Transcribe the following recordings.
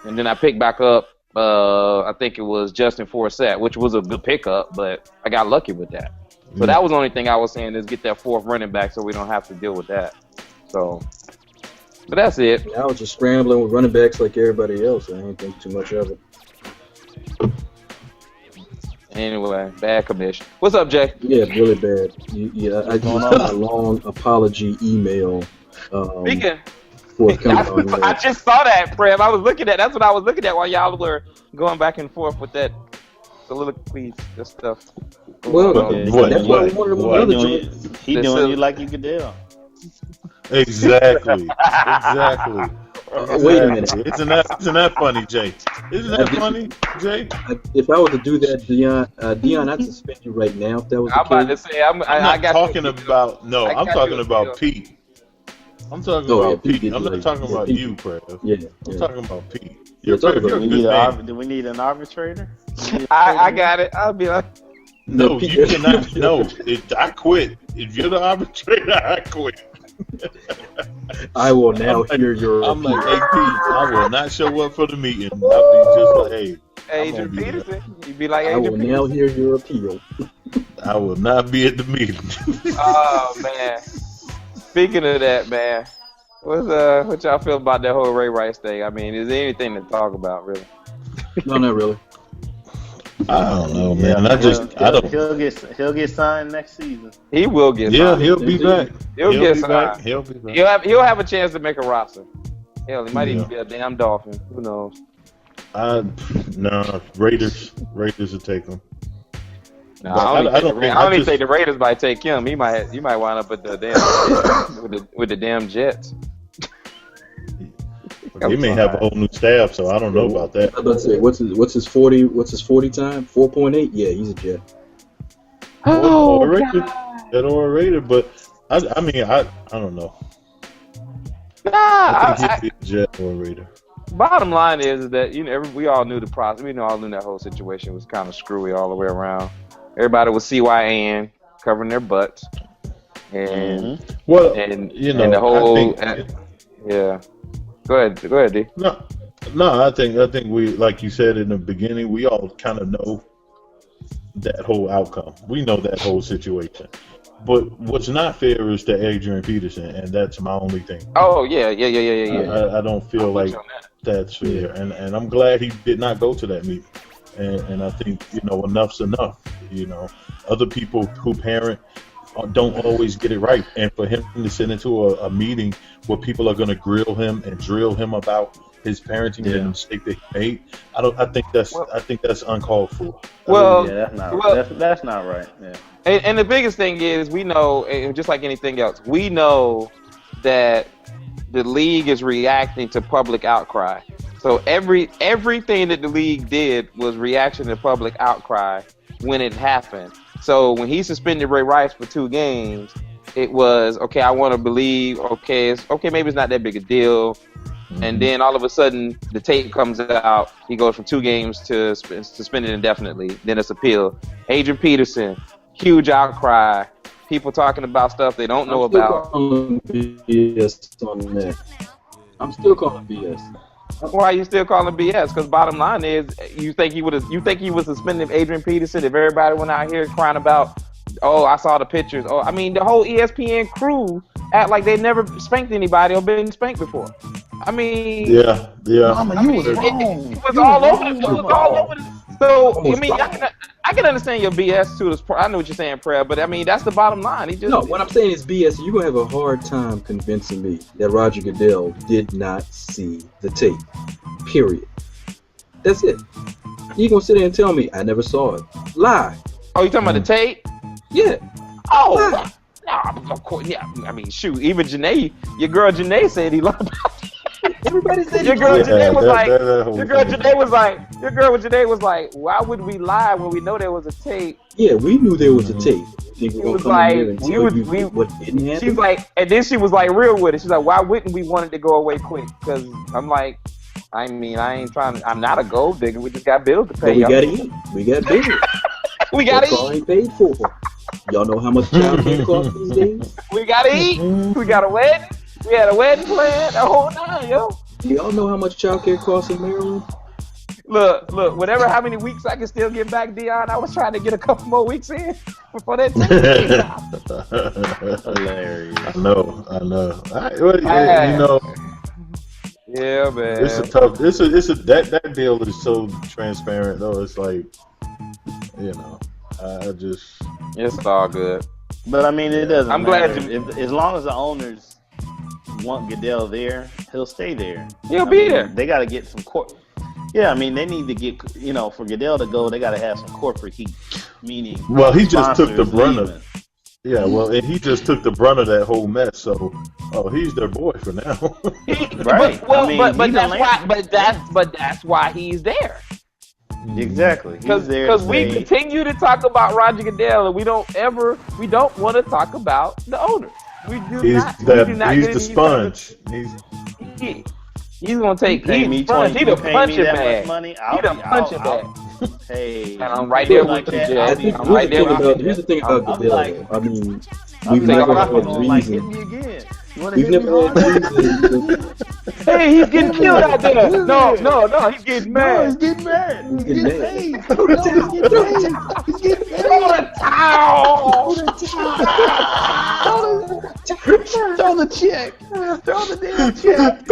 And then I picked back up, I think it was Justin Forsett, which was a good pickup, but I got lucky with that. So that was the only thing I was saying is get that fourth running back so we don't have to deal with that. So, but that's it. I was just scrambling with running backs like everybody else. I didn't think too much of it. Anyway, bad commission. What's up, Jay? Yeah, really bad. I just got a long apology email. Speaking. I I just saw that, Prev. I was looking at. That's what I was looking at while y'all were going back and forth with that soliloquies, that stuff. Well, that's what I wanted what he doing you like you could do. Exactly. Wait a minute. Isn't that funny, Jay? Isn't that funny, Jay? If I was to do that, Deon, I'd suspend you right now. If that was the case. I'm about to say, I'm not talking about. No, I'm talking about Pete. I'm talking about Pete. I'm not talking about you, Prev. Yeah. I'm talking about Pete. Do we need an arbitrator? I got it. I'll be like, no, you cannot. No, I quit. If you're the arbitrator, I quit. I will now hear your. I'm like, hey, Pete, I will not show up for the meeting. I'll be just like, hey. Adrian Peterson. You'd be like, I will now hear your appeal. I will not be at the meeting. Oh, man. Speaking of that, man, what y'all feel about that whole Ray Rice thing? I mean, is there anything to talk about, really? No, not really. I don't know, man. He'll get signed next season. He will get signed. He'll be back. He'll get signed. He'll be back. He'll have a chance to make a roster. Hell, he might even be a damn Dolphin. Who knows? No, Raiders will take him. No, I don't even think the Raiders might take him. He might wind up with the damn with the damn Jets. He may have a whole new staff, so I don't know about that. I was about to say, what's his 40 time? 4.8? Yeah, he's a Jet. Oh, that or Raider, but I don't know. Nah, I think he'd be a Jet or a Raider. Bottom line is that we all knew the process. We all knew that whole situation was kind of screwy all the way around. Everybody was CYN covering their butts, and the whole yeah. Go ahead, D. No, I think we, like you said in the beginning, we all kind of know that whole outcome. We know that whole situation. But what's not fair is to Adrian Peterson, and that's my only thing. Oh yeah. I don't feel like that's fair, and I'm glad he did not go to that meeting. And I think enough's enough. Other people who parent don't always get it right, and for him to sit into a meeting where people are going to grill him and drill him about his parenting and the mistake that he made, I think that's uncalled for. That's not right. Yeah. And the biggest thing is, we know, and just like anything else, we know that the league is reacting to public outcry. So everything that the league did was reaction to public outcry when it happened. So when he suspended Ray Rice for 2 games, it was, okay, I want to believe, maybe it's not that big a deal. Mm-hmm. And then all of a sudden, the tape comes out. He goes from 2 games to suspended indefinitely. Then it's appealed. Adrian Peterson, huge outcry. People talking about stuff they don't know about. I'm still calling BS. Why are you still calling BS? Because bottom line is, you think he was suspending Adrian Peterson if everybody went out here crying about, oh, I saw the pictures. Oh, I mean, the whole ESPN crew act like they never spanked anybody or been spanked before. I mean, yeah. Mama, you was wrong. It was all over. So I mean, I can understand your BS too. I know what you're saying, Prev, but I mean that's the bottom line. No, what I'm saying is BS. You're gonna have a hard time convincing me that Roger Goodell did not see the tape. Period. That's it. You gonna sit there and tell me I never saw it? Lie. Oh, you talking about the tape? Yeah. Oh. Lie. No, of course. Yeah. I mean, shoot. Even Janae, your girl Janae said he lied about it. Everybody said your girl Janae was like, why would we lie when we know there was a tape? Yeah, we knew there was a tape. She was like, what didn't happen? She's like, and then she was like real with it. She's like, why wouldn't we want it to go away quick? Because I'm like, I mean, I'm not a gold digger. We just got bills to pay. We gotta eat. We got bills. We gotta eat. All ain't paid for. Y'all know how much child care costs these days? We gotta eat. We got a wedding. We had a wedding planned. The whole 9, yo. Do y'all know how much child care costs in Maryland? Look, whatever how many weeks I can still get back, Deon, I was trying to get a couple more weeks in before that team. Hilarious. I know. You know, yeah, man. it's a tough. That deal is so transparent though. It's like, you know, It's all good. But I mean, it doesn't. I'm matter. glad as long as the owners want Goodell there, he'll stay there. He'll be there. They got to get some court. Yeah, I mean, they need to get, for Goodell to go, they got to have some corporate heat. Meaning, well, he just took the brunt leaving. of. Yeah, well, and he just took the brunt of that whole mess. So, he's their boy for now. Right. But that's why he's there. Exactly. Because we continue to talk about Roger Goodell, and we don't want to talk about the owners. We do not. He's the sponge. He's gonna take. He's the punching bag. He the punching bag. Hey, and I'm right there with you, Jay. I'm right there with you. Here's the thing about Goodell. I mean, we've never had reason. We've never had reason. Hey, he's getting killed out there. No, he's getting mad. He's getting mad. He's getting mad. Throw the towel. Throw the check. Throw the damn check.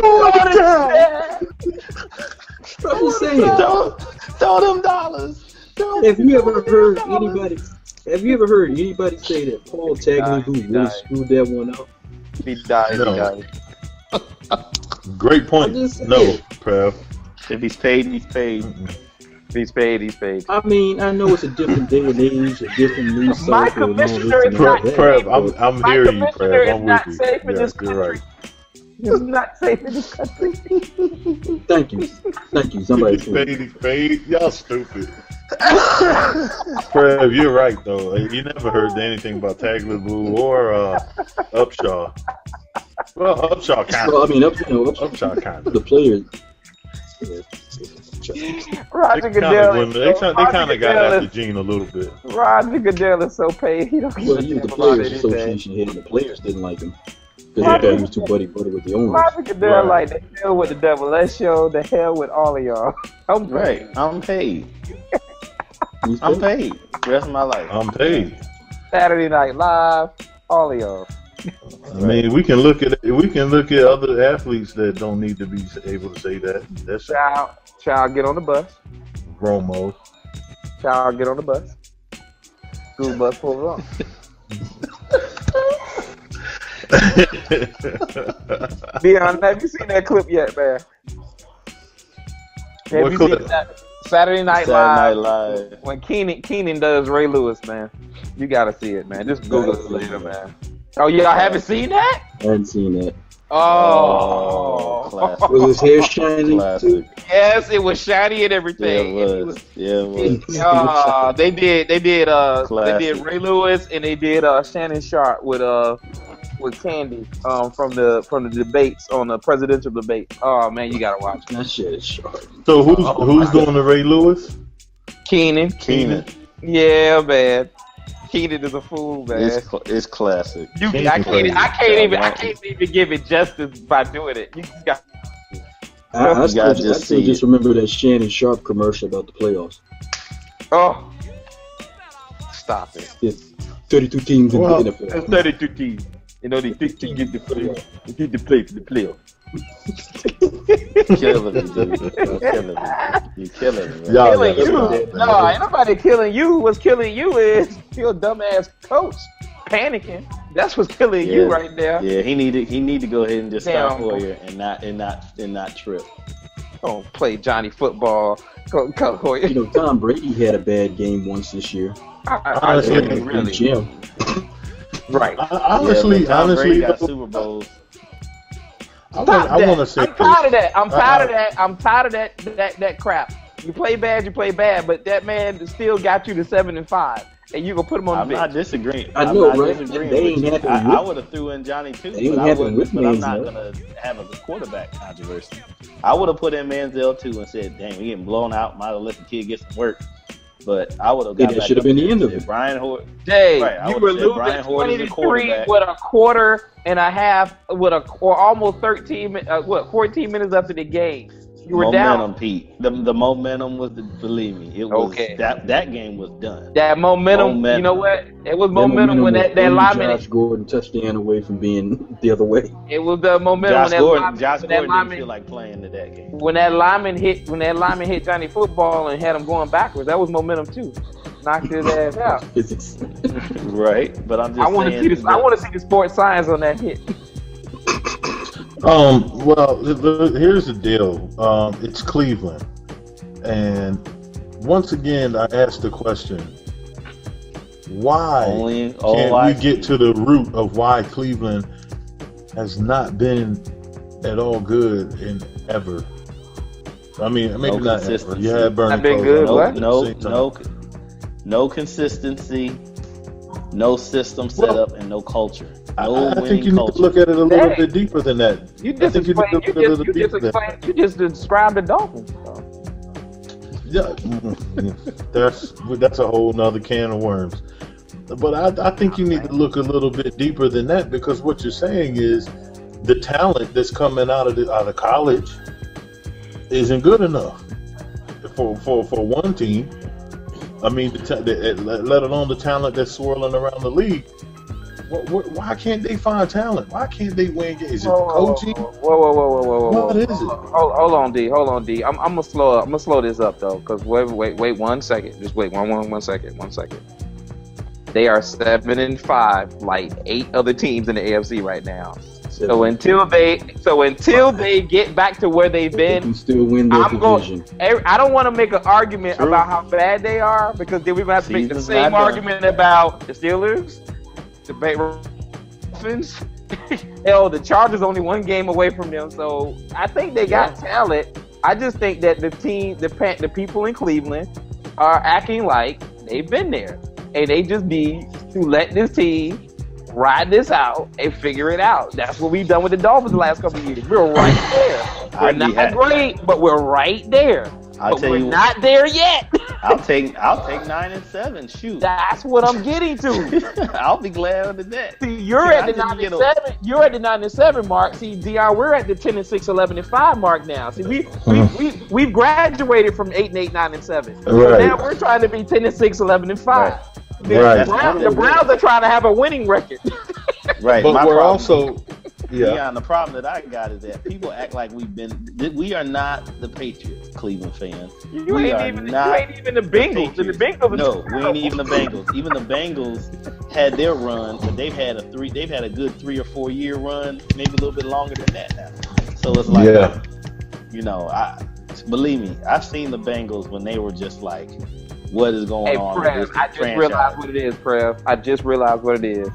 Throw them dollars. Have you ever heard anybody say that Paul Tagliabue really screwed that one up? He died. Great point. No, Prev. If he's paid, he's paid. He's paid. I mean, I know it's a different day and age, a different news cycle. My commissioner is not safe. Prev, I'm hearing you, Prev. I'm with you. Safe in this country. You're right. He's not safe in this country. Thank you. Somebody. He's paid. Y'all stupid. Prev, you're right though. You never heard anything about Tagliabue or Upshaw. Well, Upshaw kind of. Well, I mean, Upshaw kind of. The players. Roger Goodell. They kind of got after Gene a little bit. Roger Goodell is so paid. He don't he was the Players Association head, and the players didn't like him because they thought he was too buddy with the owners. Roger Goodell like the hell with the devil. Let's show the hell with all of y'all. I'm right. I'm paid. I'm paid. The rest of my life. I'm paid. Saturday Night Live. All of y'all. I mean, we can look at other athletes that don't need to be able to say that. That's Child, get on the bus. Romo. Child, get on the bus. School bus pulls off. Deon, have you seen that clip yet, man? Have you seen that? Saturday Night Live. When Keenan does Ray Lewis, man. You gotta see it, man. Just Google it later, man. Oh, y'all haven't seen that? I haven't seen that. Oh. Classic. Was his hair shiny? Classic. Yes, it was shiny and everything. Yeah, it was. They did Ray Lewis and they did Shannon Sharp with Candy from the debates on the presidential debate. Oh man, you gotta watch it. That shit is sharp. So who's doing the Ray Lewis? Keenan. Yeah, man. Keenan is a fool, man. It's classic. I can't even give it justice by doing it. You just got. I still just remember that Shannon Sharp commercial about the playoffs. Oh, stop it! It's 32 teams in the NFL. It's 32 teams. You know, they think to get the playoffs. They get to play for the playoffs. Killing me, dude. You're killing me. Killing you. No, ain't nobody killing you. What's killing you is your dumbass coach panicking. That's what's killing you right there. Yeah, he need to go ahead and just stop Hoyer and not trip. Don't play Johnny football. Go Hoyer. You know, Tom Brady had a bad game once this year. Honestly, really. Jim. Right. Honestly, Brady got Super Bowls. I want to say I'm tired of that. I'm tired of that crap. You play bad, but that man still got you to 7-5, and you gonna put him on the bench. I'm not disagreeing. I know, right? They ain't happy I would have threw in Johnny too, but I'm not gonna have a quarterback controversy. I would have put in Manziel too and said, "Dang, we getting blown out. Might have let the kid get some work." But I would have Yeah, got that back should have up been the there end and of said it. Brian Hoyer. Jay, Right, I you would've were said losing Brian Hoyer is 20 the to 3 quarterback. with a quarter and a half, or almost 14 minutes after the game. You were Momentum, down. Pete. The momentum was, believe me, it was Okay. that game was done. That momentum, you know what? It was That momentum when was that one lineman. Josh Gordon touchdown away from being the other way. It was the momentum Josh when Gordon that didn't lineman feel like playing in that game. when that lineman hit Johnny Football and had him going backwards. That was momentum too. Knocked his ass out. Physics. Right, but I'm just I want to saying. see I want to see the sports science on that hit. Well, here's the deal. It's Cleveland, and once again, I ask the question: why can't we get to the root of why Cleveland has not been at all good in ever? I mean, maybe not ever. You had Bernie. Not been good. No consistency, no system set up, and no culture. No I winning think you need culture. to look at it a little bit deeper than that. You just described the Dolphins. Yeah, that's a whole nother can of worms. But I think you need to look a little bit deeper than that, because what you're saying is the talent that's coming out of college isn't good enough for one team. I mean, let alone the talent that's swirling around the league. Why can't they find talent? Why can't they win games? Is it coaching? Whoa. What is it? Hold on, D. I'm gonna slow this up though, because wait 1 second. Just wait one second. They are 7-5, like 8 other teams in the AFC right now. So until they get back to where they've been, they can still win their division. I don't want to make an argument about how bad they are, because then we're gonna have to make the same argument about the Steelers, the Dolphins. Hell, the Chargers only 1 game away from them. So I think they got talent. I just think that the people in Cleveland are acting like they've been there, and they just need to let this team ride this out and figure it out. That's what we've done with the Dolphins the last couple of years. We're right there. We're not great, but we're right there. We're not there yet. I'll take 9-7. Shoot, that's what I'm getting to. I'll be glad with that. See, you're at the 9-7. You're at the 9-7 mark. See, Deon, we're at the 10-6, 11-5 mark now. See, we've graduated from 8-8, 9-7. Right. So now we're trying to be 10-6, 11-5. Right. The Browns are trying to have a winning record. Right. But we're also. Yeah, the problem that I got is that people act like we are not the Patriots, Cleveland fans. You ain't even the Bengals. The Bengals. No, we ain't even the Bengals. Even the Bengals had their run, but they've had a good 3 or 4 year run, maybe a little bit longer than that now. So it's like, believe me, I've seen the Bengals when they were just like, what is going on? Prev, I just realized what it is, Prev. I just realized what it is.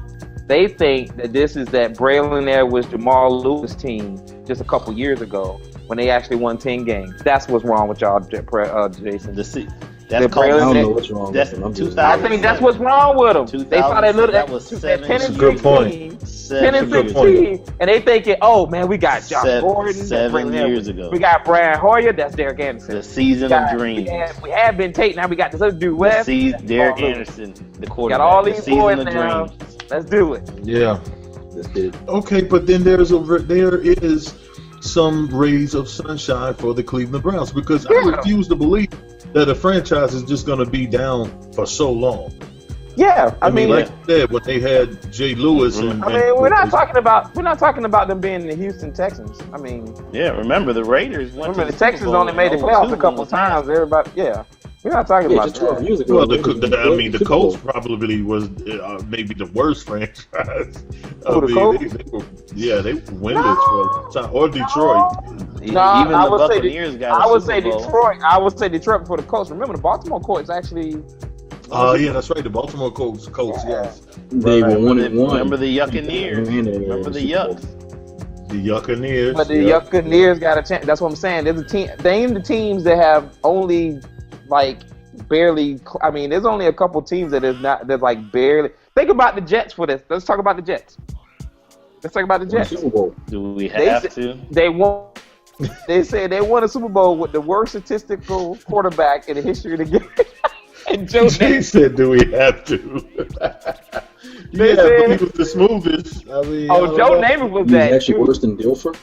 They think that this is that Braylon there was Jamal Lewis team just a couple years ago when they actually won 10 games. That's what's wrong with y'all, Jason. That's called, I don't know what's wrong with them. I think that's what's wrong with them. They saw that was 10 and 16 team, and they thinking, oh man, we got Josh Gordon. 7 years ago. We got Brian Hoyer. That's Derek Anderson. The season of dreams. We had been Tate. Now we got this other dude West. Derek Anderson, the quarterback. Got all these boys of now. Dreams. Let's do it. Yeah. Let's get it. Okay, but then there is some rays of sunshine for the Cleveland Browns, because I refuse to believe that a franchise is just going to be down for so long. Yeah, I mean, like you said, when they had Jay Lewis, we're not talking about them being the Houston Texans. I mean, remember the Raiders. The Texans only made the playoffs a couple times. Everybody, we're not talking about 12 years ago. Well, the Colts probably was maybe the worst franchise. The Colts? They winless for a time. Or Detroit. Even the Buccaneers got a Super Bowl. Detroit. I would say Detroit before the Colts. Remember, the Baltimore Colts actually. That's right. The Baltimore Colts. Yes. They were 1-1. Remember the Yuccaneers. Remember the Yucks. The Yuccaneers. But the Yuccaneers got a chance. That's what I'm saying. There's a team. Name the teams that have only barely. I mean, there's only a couple teams that is not. That's like barely. Think about the Jets for this. Let's talk about the Jets. Let's talk about the Jets. Super Bowl. Do we have to? They won. They said they won a Super Bowl with the worst statistical quarterback in the history of the game. And Joe Jay Namath. said, "Do we have to?" They Yeah, said- but he was the smoothest. I mean, Oh, Joe Namath was He was that actually dude. worse than Dilfer.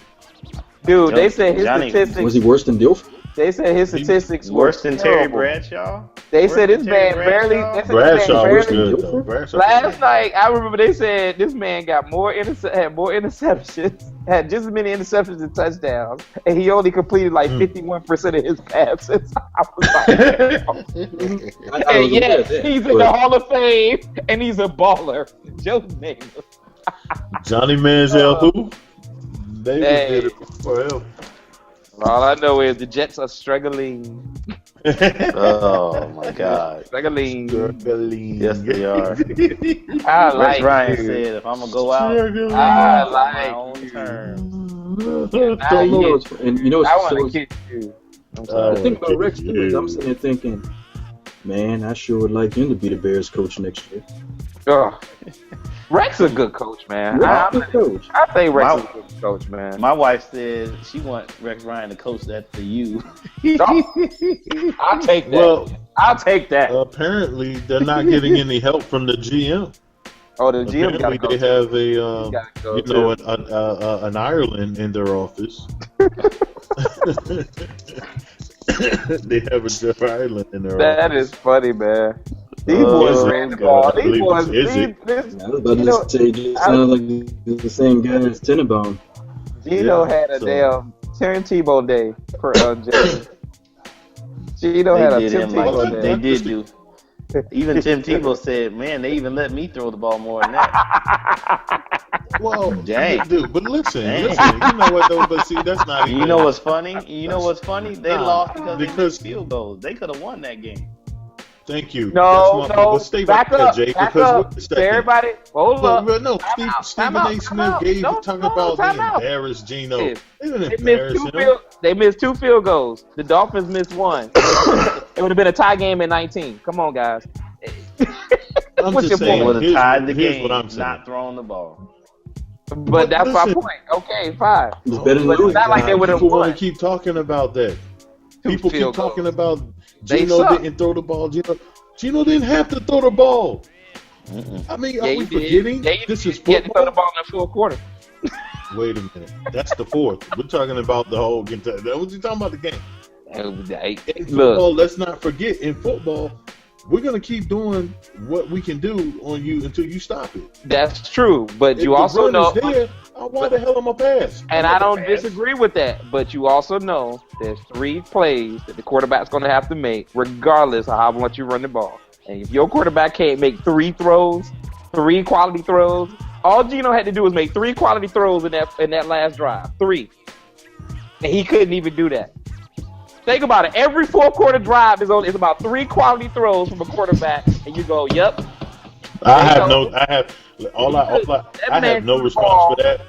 Dude, they said his Johnny- statistics. Was he worse than Dilfer? They said his statistics were Worse than Terry terrible. Bradshaw? They Worse said than this Terry man barely. Bradshaw? They said Bradshaw this was man barely. good though. Bradshaw. Last night, I remember they said this man got had more interceptions, had just as many interceptions and touchdowns, and he only completed like 51% of his passes. I was like, I and was yeah, aware of that, he's in the Hall of Fame, and he's a baller. Joe Namath. Johnny Manziel, who? They Hey. did it for him. All I know is the Jets are struggling. Oh my God! Struggling. Yes, they are. I Rex like Ryan you. said, "If I'm gonna go out, I on like my own you. terms." Don't know what's- and you know, I want so to kiss you. I'm the sorry. thing about Rex too is I'm sitting there thinking, man, I sure would like him to be the Bears coach next year. Ugh. Rex is a good coach, man. Rex is a coach. I think Rex My- is a good coach, man. My wife said she wants Rex Ryan to coach that for you. I'll take that. Well, I'll take that. apparently they're not getting any help from the GM. Oh, the GM got Apparently to go. they have a He gotta go you know an Ireland in their office. They have a Jeff Ireland in their That office. is funny, man. These Oh, boys God. ran the ball. I These believe boys. it's Izzy. I was about You know, to say, it sounds like the same guy as Tenenbaum. Gino Yeah, had a so- damn Tim Tebow day for Jay. Gino They had a did Tim him like Tebow that. they day. did do. Even Tim Tebow said, "Man, they even let me throw the ball more than that." Well, Dang. dude, but listen, Dang. listen. You know what though? But see, that's not. You even- know what's funny? You know what's funny? They Nah, lost because they because- missed field goals. They could have won that game. Thank you. No, That's my- no. But stay Back right there, up. Jay, Back because up. wait a So second. everybody, hold up. But no, Time Stephen out, A. time Smith out. gave Don't- talking no, about time they out. embarrassed Gino. Yes. They didn't They embarrass missed him. they missed 2 field goals. The Dolphins missed 1. It would have been a tie game at 19. Come on, guys. I'm What's just your saying. point? Would have tied the here's game, what I'm saying. not throwing the ball. But that's my listen. point. Okay, fine. It's better than But it's losing. not like they would have People want won. to keep talking about that. 2 People keep field talking goals. about They Gino suck. didn't throw the ball. Gino didn't have to throw the ball. I mean, are Yeah, we you did. forgetting Yeah, you this is He had to throw the football? ball in the fourth quarter. Wait a minute. That's the fourth. We're talking about the whole game. What you talking about the game? In Look, football, let's not forget, in football, we're going to keep doing what we can do on you until you stop it. that's true. But If you the also run know, is there, why the hell am I pass? and I'm I not don't gonna pass. disagree with that, but you also know there's 3 plays that the quarterback's going to have to make, regardless of how much you run the ball. And if your quarterback can't make 3 throws, 3 quality throws, all Gino had to do was make 3 quality throws in that last drive. 3. And he couldn't even do that. Think about it. Every 4th quarter drive is about 3 quality throws from a quarterback, and you go, "Yep." I That have man no threw the response ball. for that.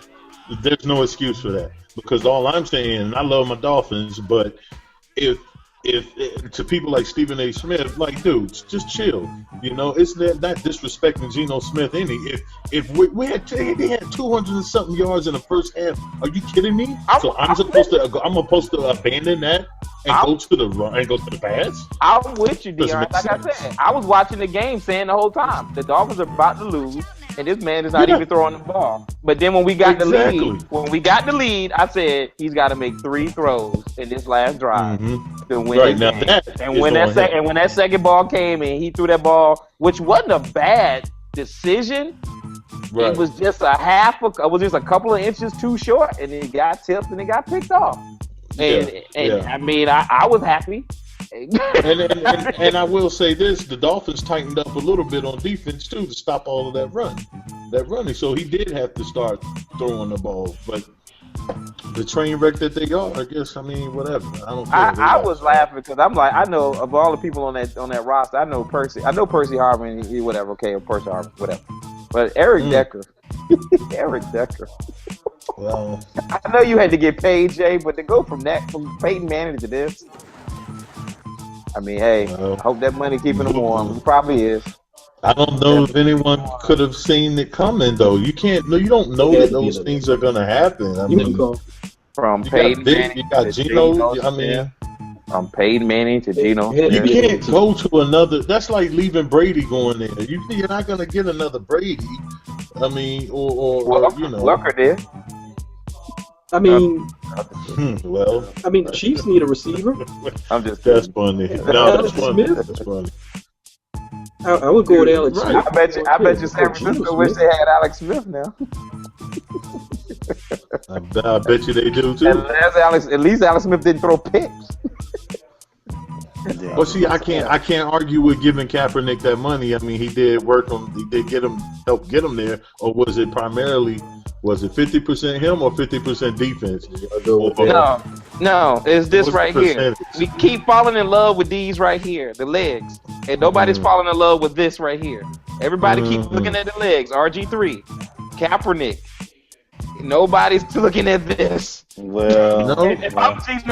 There's no excuse for that because all I'm saying, and I love my Dolphins, but if to people like Stephen A. Smith, like dudes, just chill. You know, it's not disrespecting Geno Smith any. If we had they had 200 and something yards in the first half, are you kidding me? I'm supposed to abandon that and go to the run and go to the pass? I'm with you, Doesn't Deon. make Like I sense. said, I was watching the game saying the whole time the Dolphins are about to lose, and this man is not Yeah. even throwing the ball. But then when we got the lead, I said he's got to make 3 throws in this last drive to win Right, the now game. that And is when on him. when that second ball came and he threw that ball, which wasn't a bad decision. Right. It was just a couple of inches too short, and it got tipped and it got picked off. And I mean, I was happy. and I will say this: the Dolphins tightened up a little bit on defense too to stop all of that running. So he did have to start throwing the ball, but the train wreck that they are, I guess. I mean, whatever. I don't care. I was laughing because I'm like, I know of all the people on that roster, I know Percy Harvin, and he whatever, okay, or Percy Harvin, whatever. But Eric Decker, Well, I know you had to get paid, Jay, but to go from Peyton Manning to this, I mean, hey, Well, I hope that money keeping him warm. He probably is. I don't know if anyone could have seen it coming though. You can't. No, you don't know that those things are gonna happen. I You can mean, call. From you Peyton got Vic, Manning you got to Gino. Geno I mean, Smith. Peyton Manning to Geno. You can't go to another. That's like leaving Brady going there. You're not going to get another Brady. I mean, or you know. Lucker did. I mean, well. I mean, the Chiefs need a receiver. I'm just. That's funny. No, that's funny. That's funny. I would go with Alex Smith. I bet you San Francisco wish they had Alex Smith now. I bet you they do too. At least Alex Smith didn't throw picks. Well, see, I can't argue with giving Kaepernick that money. I mean, he did help get him there, or was it 50% him or 50% defense? No, it's this right here. Percentage? We keep falling in love with these right here, the legs, and nobody's falling in love with this right here. Everybody keeps looking at the legs. RG3, Kaepernick. Nobody's looking at this. Well, no. If I'll start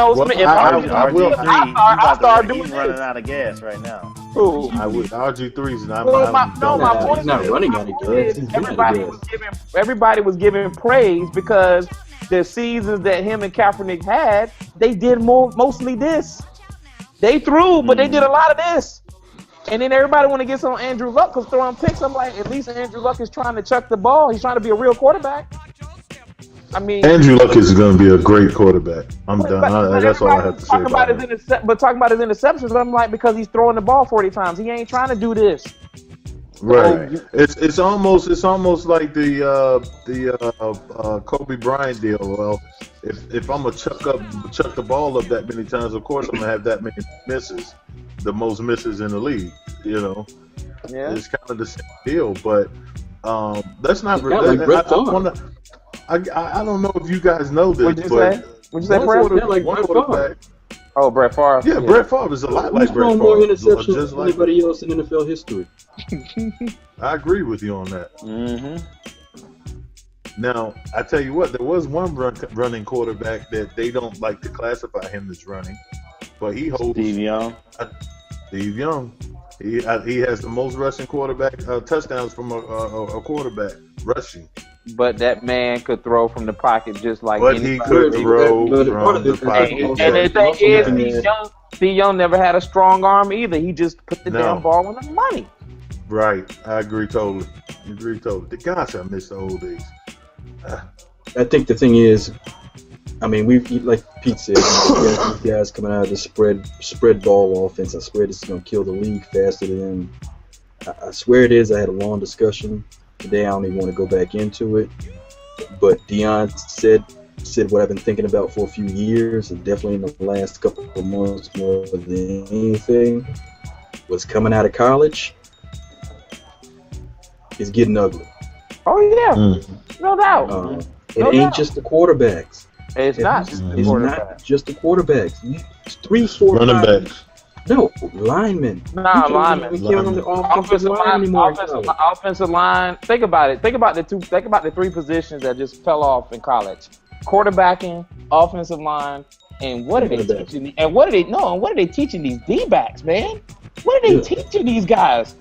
doing he's running out of gas right now. Ooh. RG3's not. My point is not running out of gas. Everybody was giving praise because the seasons that him and Kaepernick had, they did mostly this. They threw, but they did a lot of this. And then everybody want to get on Andrew Luck because throwing picks. I'm like, at least Andrew Luck is trying to chuck the ball. He's trying to be a real quarterback. I mean, Andrew Luck is going to be a great quarterback. I'm done. That's all I have to say about it. Talking about his interceptions, I'm like, because he's throwing the ball 40 times. He ain't trying to do this. Right. It's almost like the Kobe Bryant deal. Well, if I'm gonna chuck the ball up that many times, of course I'm gonna have that many misses, the most misses in the league. You know. Yeah. It's kind of the same deal, but that's not. I don't know if you guys know this. What'd you say, Prev? One quarterback. Oh, Brett Favre. Yeah, Brett Favre is a lot like Brett Favre. He's thrown more interceptions than anybody else in NFL history. I agree with you on that. Mm-hmm. Now, I tell you what, there was one running quarterback that they don't like to classify him as running, but he holds. Steve Young. He has the most rushing quarterback touchdowns from a quarterback rushing. But that man could throw from the pocket just like anybody. He could throw from the pocket. And the thing is, Steve Young never had a strong arm either. He just put the damn ball on the money. Right. I agree totally. Gosh, I miss the old days. I think the thing is, I mean, like Pete said, these guys coming out of the spread ball offense. I swear this is going to kill the league faster than. I swear it is. I had a long discussion today. I don't even want to go back into it. But Deon said what I've been thinking about for a few years, and definitely in the last couple of months more than anything, was coming out of college. It's getting ugly. Oh yeah, no doubt. It ain't just the quarterbacks. It's not just the quarterbacks. 3, 4, running backs. No, linemen. Linemen. We can't run the offensive line anymore. Offensive line. Think about it. Think about the 3 positions that just fell off in college: quarterbacking, offensive line, and what are they teaching? And what are they teaching these D-backs, man? What are they teaching these guys?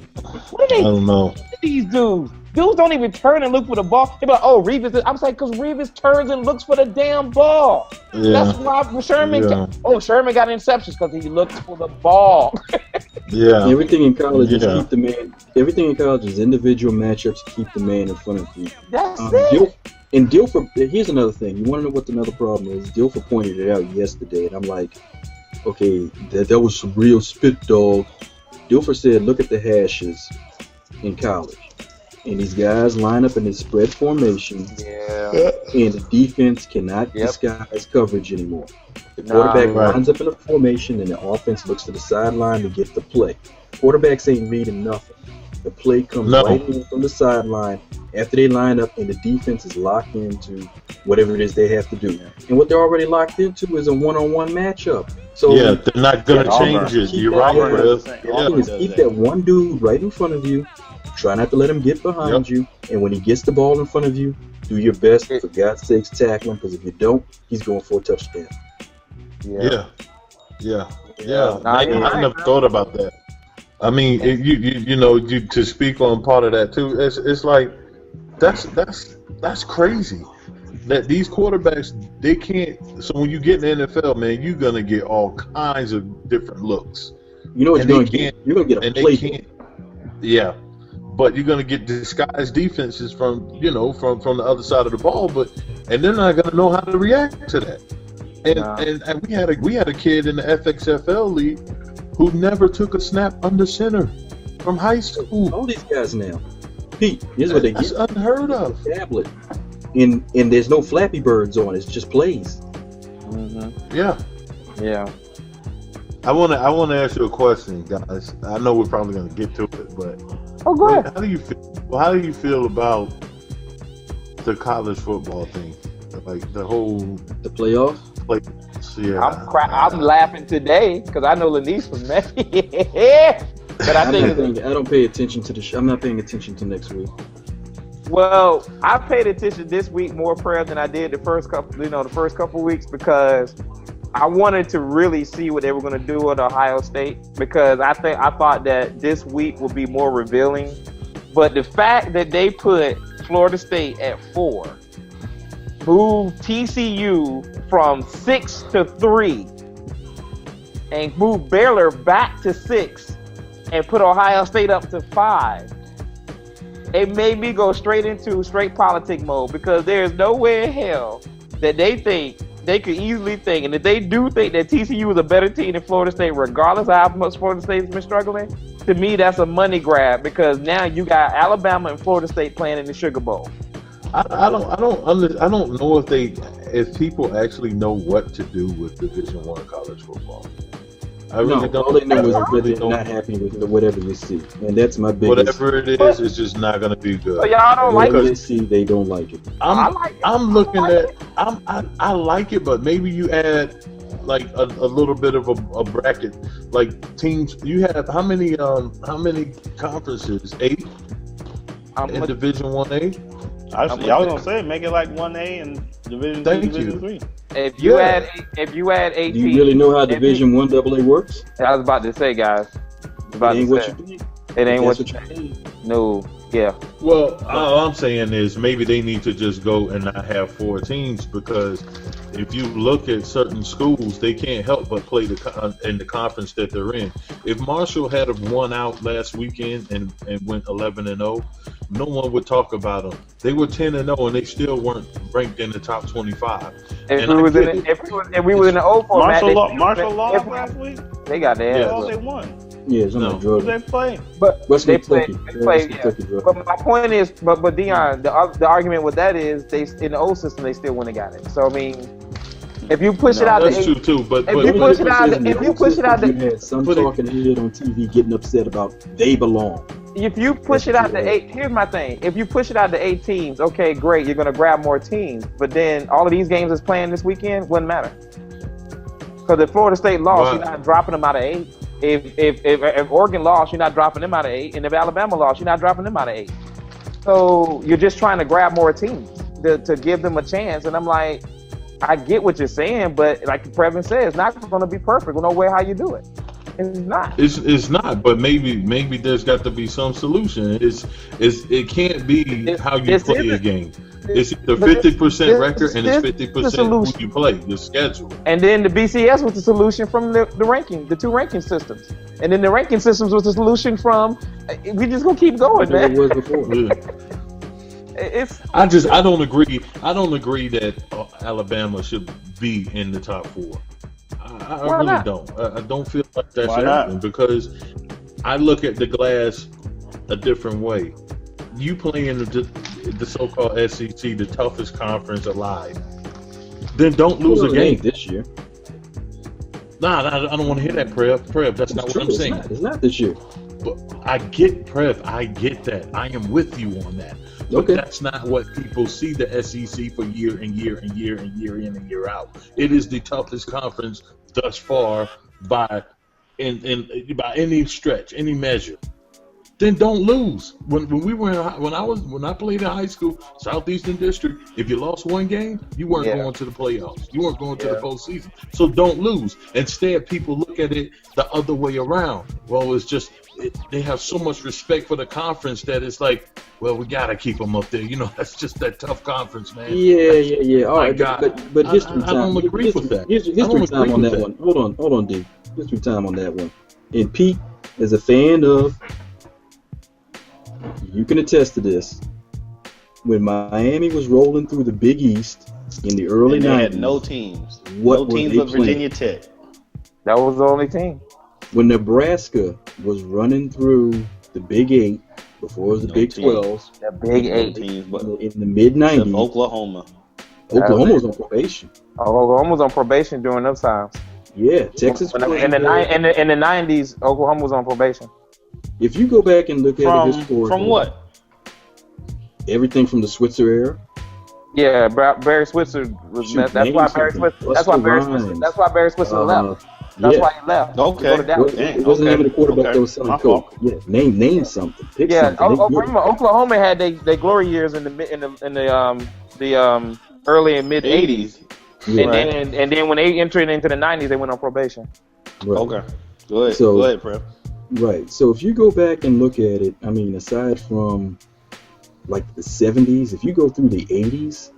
What are they? I don't know. These dudes. Dudes don't even turn and look for the ball. They be like, oh, Revis. I'm saying because Revis turns and looks for the damn ball. Yeah. That's why Sherman. Yeah. Sherman got interceptions because he looks for the ball. Yeah. Everything in college is keep the man. Everything in college is individual matchups to keep the man in front of you. That's it. And Dilfer, here's another thing. You want to know what another problem is? Dilfer pointed it out yesterday, and I'm like, okay, that was some real spit, dog. Dilfer said, look at the hashes in college. And these guys line up in this spread formation, and the defense cannot disguise coverage anymore. The quarterback lines up in a formation, and the offense looks to the sideline to get the play. Quarterbacks ain't reading nothing. The play comes right in from the sideline after they line up, and the defense is locked into whatever it is they have to do. And what they're already locked into is a one-on-one matchup. So they're not going to change it. You're right, Prev. Keep that one dude right in front of you. Try not to let him get behind you, and when he gets the ball in front of you, do your best, for God's sakes, tackle him, because if you don't, he's going for a touchdown. Yeah. I never thought about that. I mean, to speak on part of that too, it's like that's crazy. that these quarterbacks, they can't. So when you get in the NFL, man, you're gonna get all kinds of different looks. You know what And you're they gonna get? can't- You're gonna get a And they playbook. can't. Yeah, but you're gonna get disguised defenses from the other side of the ball, and they're not gonna know how to react to that. And we had a kid in the FXFL league who never took a snap under center from high school. All these guys now. Pete, here's what they That's get. unheard of. Tablet. And there's no Flappy Birds on it. It's just plays. Yeah. Yeah. I want to ask you a question, guys. I know we're probably going to get to it, but Oh, go ahead. how do you feel? Well, how do you feel about the college football thing, like the whole The playoffs. play? Yeah, I'm laughing today because I know Lanice was mad. But I think I don't pay attention to I'm not paying attention to next week. well, I paid attention this week more prayer than I did the first couple weeks because I wanted to really see what they were going to do at Ohio State because I thought that this week would be more revealing. But the fact that they put Florida State at 4, moved TCU from 6 to 3, and moved Baylor back to 6, and put Ohio State up to 5, it made me go straight into politic mode because there's no way in hell that they could easily think, and if they do think that TCU is a better team than Florida State, regardless of how much Florida State's been struggling, to me that's a money grab because now you got Alabama and Florida State playing in the Sugar Bowl. I don't know if people actually know what to do with Division I college football. I really don't. All they know is I that really they're don't. not happy with whatever you see, and that's my biggest. Whatever it is, it's just not going to be good. So y'all don't like Whatever it? they see, they don't like it. I like it. I'm looking at. I like it, but maybe you add like a little bit of a bracket, like teams. You have how many conferences? 8 in Division 1A. I was gonna say make it like 1A and Division 2, Division 3. If you add 8 Do you really know how Division 1 AA works? I was about to say, guys. It ain't what you think. It ain't what That's you what you think. No. Yeah. Well, all I'm saying is maybe they need to just go and not have 4 teams because if you look at certain schools, they can't help but play in the conference that they're in. If Marshall had won out last weekend and went 11-0, no one would talk about them. They were 10-0 and they still weren't ranked in the top 25. If we were in the old format, Marshall lost last week. They got their ass. Oh, they won. Yeah, it's No. not drug. Who they play? But West they Kentucky. play. West Kentucky drug. But my point is, but Deon, the argument with that is they in the old system they still wouldn't have got it. So I mean, if you push it out, That's true too. But if you push it out, You had some But it- talking head on TV getting upset about they belong. if you push it out to 8, here's my thing. If you push it out to 8 teams, okay, great, you're gonna grab more teams. But then all of these games that's playing this weekend wouldn't matter. Because if Florida State lost, you're not dropping them out of 8. If Oregon lost, you're not dropping them out of 8. And if Alabama lost, you're not dropping them out of 8. So you're just trying to grab more teams to give them a chance. And I'm like, I get what you're saying, but like Prev said, it's not going to be perfect. There's no way how you do it. It's not. It's not, but maybe there's got to be some solution. It can't be how you play a game. It's either 50% record and it's 50% who you play, your schedule. And then the BCS was the solution from the ranking, the 2 ranking systems. And then the ranking systems was the solution from, we just gonna keep going, man. It was before. I don't agree. I don't agree that Alabama should be in the top 4. I really not? don't. I don't feel like that's Why not? happening because I look at the glass a different way. You play in the so-called SEC, the toughest conference alive, then don't lose a game this year. Nah, I don't want to hear that, Prev. That's not what I'm saying. It's not this year. But I get Prev. I get that. I am with you on that. But that's not what people see the SEC for year and year and year and year in and year out. It is the toughest conference thus far by any stretch, any measure. then don't lose. When I played in high school, Southeastern District, if you lost one game, you weren't going to the playoffs. You weren't going to the postseason. So don't lose. Instead, people look at it the other way around. Well, it's just they have so much respect for the conference that it's like, well, we gotta keep them up there. You know, that's just that tough conference, man. Yeah. All right, but history time. I don't agree with that. History time on that one. Hold on, D. History time on that one. And Pete, as a fan of, you can attest to this. When Miami was rolling through the Big East in the early 90s, they had no teams. What no teams but Virginia Tech. That was the only team. When Nebraska was running through the Big 8 before it was the Big 12, the Big 8 teams, but in the mid 90s, Oklahoma was on probation. Oklahoma was on probation during those times. Yeah, Texas. In the 90s, Oklahoma was on probation. If you go back and look at it historically, from what? Everything from the Switzer era. Yeah, Barry Switzer was. That's why Barry Switzer. That's why Barry Switzer left. That's why he left. Okay. It wasn't the name of the quarterback that was selling coke. Yeah, name something. Pick something. Remember, Oklahoma had they glory years in the early and mid 80s. Yeah. And then when they entered into the 90s, they went on probation. Right. Okay. Go ahead, Prev. Right. So if you go back and look at it, I mean, aside from like the 70s, if you go through the 80s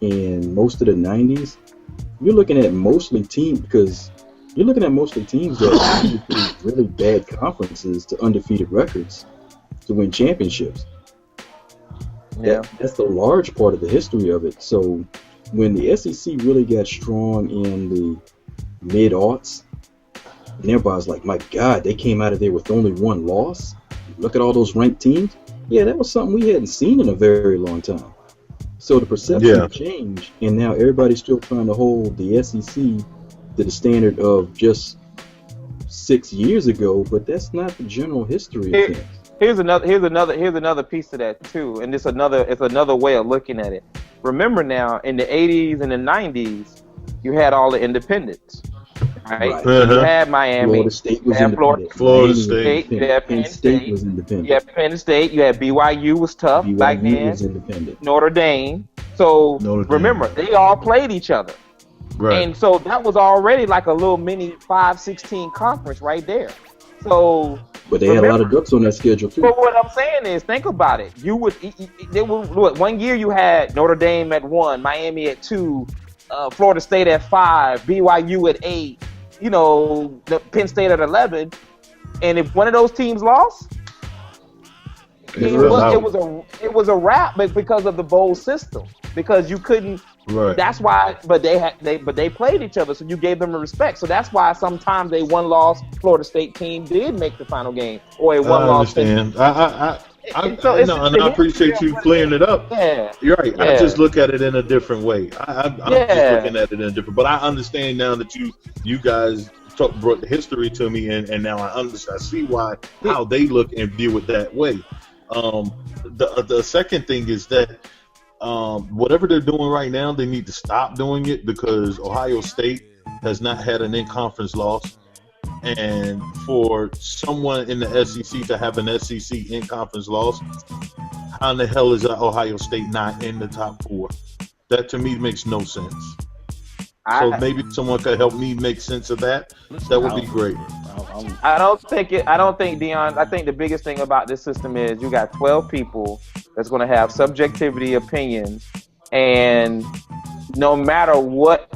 and most of the 90s, you're looking at mostly teams that have really bad conferences to undefeated records to win championships. Yeah. That's the large part of the history of it. So when the SEC really got strong in the mid-aughts, and everybody's like, my God, they came out of there with only one loss. Look at all those ranked teams. Yeah, that was something we hadn't seen in a very long time. So the perception changed, and now everybody's still trying to hold the SEC to the standard of just 6 years ago, but that's not the general history of things. Here's another piece to that too, and it's another way of looking at it. Remember now, in the 80s and the 90s, you had all the independents. Right. Uh-huh. You had Miami. Florida State was independent. Florida State. You had Penn State was independent. You had Penn State. You had BYU was tough back then. Was independent. Notre Dame. So remember, they all played each other. Right. And so that was already like a little mini 5-16 conference right there. So. But they had a lot of ducks on that schedule too. But what I'm saying is, think about it. One year you had Notre Dame at 1, Miami at 2, Florida State at 5, BYU at 8. The Penn State at 11, and if one of those teams lost, it was a wrap, but because of the bowl system, because you couldn't. Right. That's why. But they played each other, so you gave them a respect. So that's why sometimes a one-loss Florida State team did make the final game, or a one-loss. I understand. I appreciate you clearing it up. Yeah. You're right. Yeah. I just look at it in a different way. I'm just looking at it in a different. But I understand now that you guys brought the history to me, and now I understand. I see how they look and view it that way. The second thing is that whatever they're doing right now, they need to stop doing it, because Ohio State has not had an in-conference loss. And for someone in the SEC to have an SEC in-conference loss, how in the hell is Ohio State not in the top 4? That to me makes no sense. So maybe someone could help me make sense of that. That would be great. I don't think Deon. I think the biggest thing about this system is you got 12 people that's going to have subjectivity opinions, and no matter what,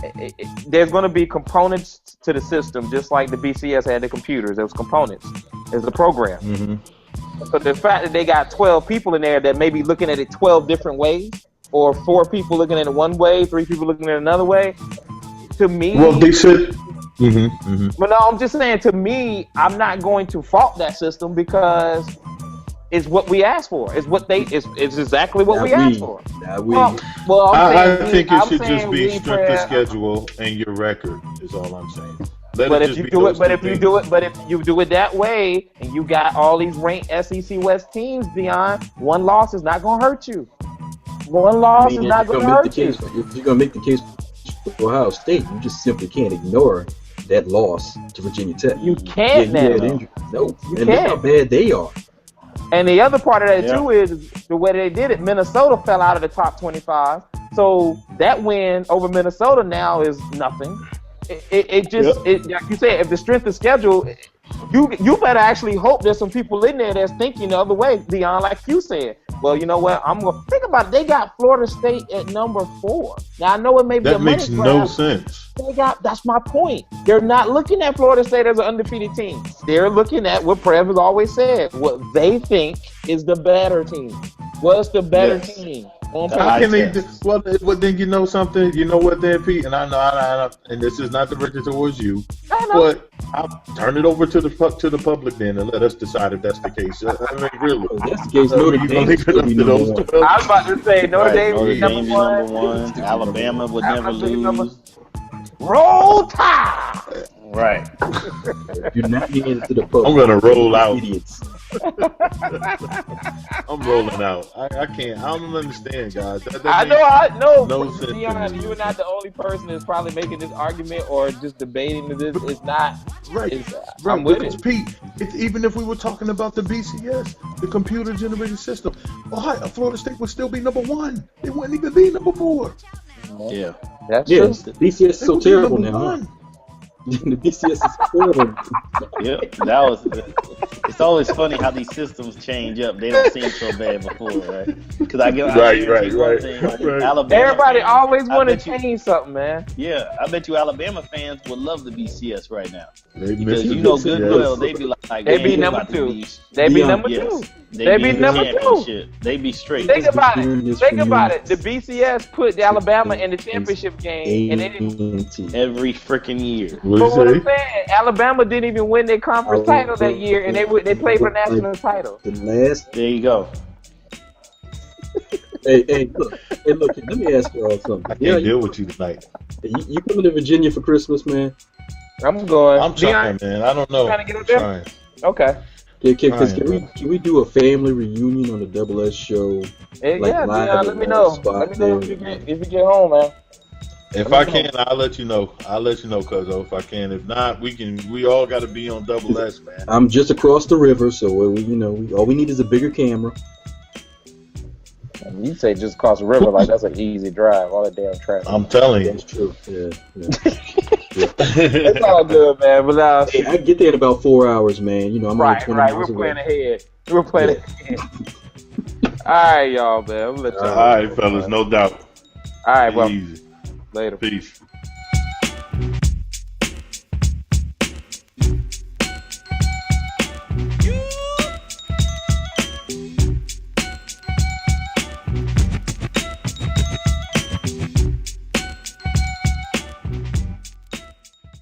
there's going to be components to the system, just like the BCS had the computers. There was components. There's the program. Mm-hmm. So the fact that they got 12 people in there that may be looking at it 12 different ways, or 4 people looking at it one way, 3 people looking at it another way, to me. Well, they should. Mm-hmm, mm-hmm. But no, I'm just saying, to me, I'm not going to fault that system, because it's what we asked for. It's exactly what we asked for. I think it should just be strength of schedule and your record is all I'm saying. If you do it that way, and you got all these ranked SEC West teams, Deon, one loss is not going to hurt you. One loss is not going to hurt you. If you're going to make the case for Ohio State, you just simply can't ignore that loss to Virginia Tech. You can't now. No, you can't. Look how bad they are. And the other part of that Yeah. too is the way they did it. Minnesota fell out of the top 25, so that win over Minnesota now is nothing. It just like you said, if the strength of schedule, you better actually hope there's some people in there that's thinking the other way, Deon, like you said. Well, you know what? I'm gonna think about it. They got Florida State at number 4. Now I know it may be That a money makes grab. no sense. That's my point. They're not looking at Florida State as an undefeated team. They're looking at what Prev has always said, what they think is the better team. What's the better team? On How paper. can they? Well, then you know something. You know what, then, Pete, and I know, and this is not directed towards you, I know. but I'll turn it over to the public then, and let us decide if that's the case. I mean, really. If that's the case, Notre You Dame gonna leave it still up be to number those one. 12? I was about to say Notre Right. Dame Notre is Dame number be one. number 1. Alabama would never lose. Roll Tide. Right. You're not getting into the public. I'm gonna roll out. Idiots. I'm rolling out. I can't. I don't understand, guys. That I makes know. no But sense to Deon, me. you're not the only person that's probably making this argument or just debating this. It's not. Right. I'm with because it. Pete, even if we were talking about the BCS, the computer generated system, Florida State would still be number 1. It wouldn't even be number 4. Yeah. That's Yeah, true. BCS is They so would be terrible number now. 1. The BCS is horrible. Yeah. That was. It's always funny how these systems change up. They don't seem so bad before, right? Because I guarantee one thing, right. Alabama Everybody fans, always I want to bet you- change something, man. Yeah, I bet you Alabama fans would love the BCS right now. They Because miss you it. know good and Yes. well they be like They man, be we number about to 2. be- They be Deon, number yes, 2. They They be be in the number 2. championship. They be straight. Think about hearing it. this Think from you. about it. The BCS put Alabama in the championship game, and they didn't. A&T. Every freaking year. What But what you I'm say? saying, Alabama didn't even win their conference title that year, and they played for the national title. The last. There you go. Hey, look. Let me ask you all something. I can't deal with you tonight. You coming to Virginia for Christmas, man? I'm going. I'm trying, man. I don't know. Trying to get up I'm there? trying. Okay. Yeah, because Fine, can we do a family reunion on the Double S show? Hey, Like yeah, live Deon, at let me one know. spot Let me know there. if you get home, man. If I can, I'll let you know. Cuzzo, if I can. If not, we all got to be on Double S, man. I'm just across the river, so all we need is a bigger camera. You say just across the river, like that's an easy drive. All that damn traffic. I'm telling you. That's true. Yeah. It's all good, man. But Hey, I get there in about 4 hours, man. I'm only right. 20 We're miles away. playing ahead. We're playing ahead. All right, y'all, man. I'm gonna let y'all. All right, fellas, no doubt. All right, well, Easy. later. Peace.